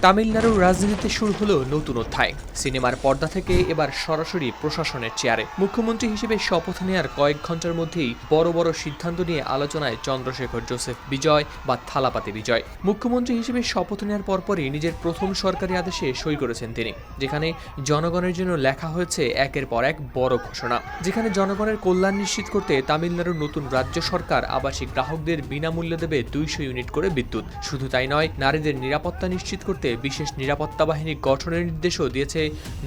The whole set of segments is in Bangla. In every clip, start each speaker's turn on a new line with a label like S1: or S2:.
S1: তামিলনাড়ুর রাজনীতিতে শুরু হলো নতুন অধ্যায়। সিনেমার পর্দা থেকে এবার সরাসরি প্রশাসনের চেয়ারে মুখ্যমন্ত্রী হিসেবে শপথ নেয়ার কয়েক ঘন্টার মধ্যেই বড় বড় সিদ্ধান্ত নিয়ে আলোচনায় চন্দ্রশেখর জোসেফ বিজয় বা থালাপাতি বিজয়। মুখ্যমন্ত্রী হিসেবে শপথ নেওয়ার পরপরই নিজের প্রথম সরকারি আদেশে সই করেছেন তিনি, যেখানে জনগণের জন্য লেখা হয়েছে একের পর এক বড় ঘোষণা। যেখানে জনগণের কল্যাণ নিশ্চিত করতে তামিলনাড়ুর নতুন রাজ্য সরকার আবাসিক গ্রাহকদের বিনামূল্যে দেবে 200 ইউনিট করে বিদ্যুৎ। শুধু তাই নয়, নারীদের নিরাপত্তা নিশ্চিত করতে বিশেষ নিরাপত্তা বাহিনী গঠনের নির্দেশও দিয়েছে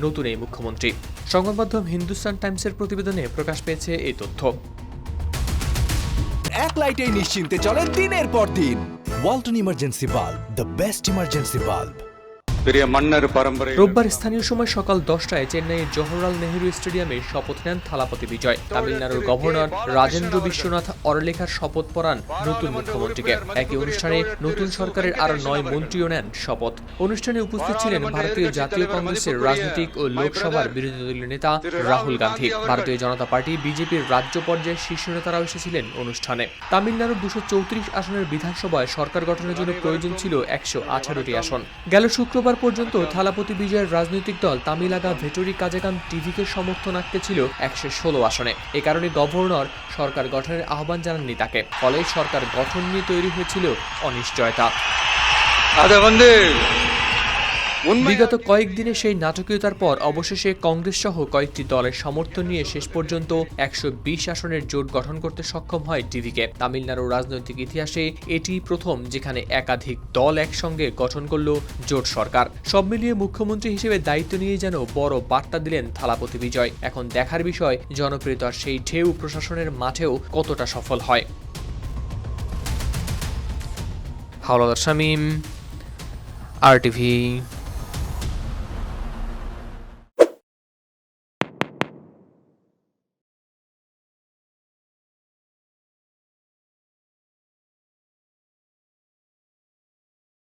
S1: নতুন এই মুখ্যমন্ত্রী। সংবাদ মাধ্যম হিন্দুস্তান টাইমসের প্রতিবেদনে প্রকাশ পেয়েছে এই তথ্য।
S2: এক লাইটেই নিশ্চিন্তে চলে দিনের পর দিন। Walton emergency bulb, the best emergency bulb.
S1: রোববার স্থানীয় সময় সকাল 10টায় চেন্নাইয়ের জওহরলাল নেহরু স্টেডিয়ামে শপথ নেন থালাপতি বিজয়। তামিলনাড়ুর গভর্নর রাজেন্দ্র বিশ্বনাথ অরলেখার শপথ পড়ান নতুন মুখ্যমন্ত্রীকে। একই অনুষ্ঠানে নতুন সরকারের আরো 9 মন্ত্রীও নেন শপথ। অনুষ্ঠানে উপস্থিত ছিলেন ভারতীয় জাতীয় কংগ্রেসের রাজনৈতিক ও লোকসভার বিরোধী দলীয় নেতা রাহুল গান্ধী। ভারতীয় জনতা পার্টি বিজেপির রাজ্য পর্যায়ের শীর্ষ নেতারাও এসেছিলেন অনুষ্ঠানে। তামিলনাড়ুর 234 আসনের বিধানসভায় সরকার গঠনের জন্য প্রয়োজন ছিল 118টি আসন। গেল শুক্রবার পর্যন্ত থালাপতি বিজয়ের রাজনৈতিক দল তামিলাগা ভেটোরি কাজাগাম টিভিকে সমর্থন আটকেছিল 116 আসনে। এ কারণে গভর্নর সরকার গঠনের আহ্বান জানাননি তাকে। ফলে সরকার গঠন নিয়ে তৈরি হয়েছিল অনিশ্চয়তা। বিগত কয়েকদিনে সেই নাটকীয়তার পর অবশেষে কংগ্রেস সহ কয়েকটি দলের সমর্থন নিয়ে শেষ পর্যন্ত 120 আসনের জোট গঠন করতে সক্ষম হয় টিভিকে। তামিলনাড়ুর রাজনৈতিক ইতিহাসে এটি প্রথম যেখানে একাধিক দল একসঙ্গে গঠন করল জোট সরকার। সব মিলিয়ে মুখ্যমন্ত্রী হিসেবে দায়িত্ব নিয়ে যেন বড় বার্তা দিলেন থালাপতি বিজয়। এখন দেখার বিষয় জনপ্রিয়তার সেই ঢেউ প্রশাসনের মাঠেও কতটা সফল হয়। হাওলাদার শামীম, RTV।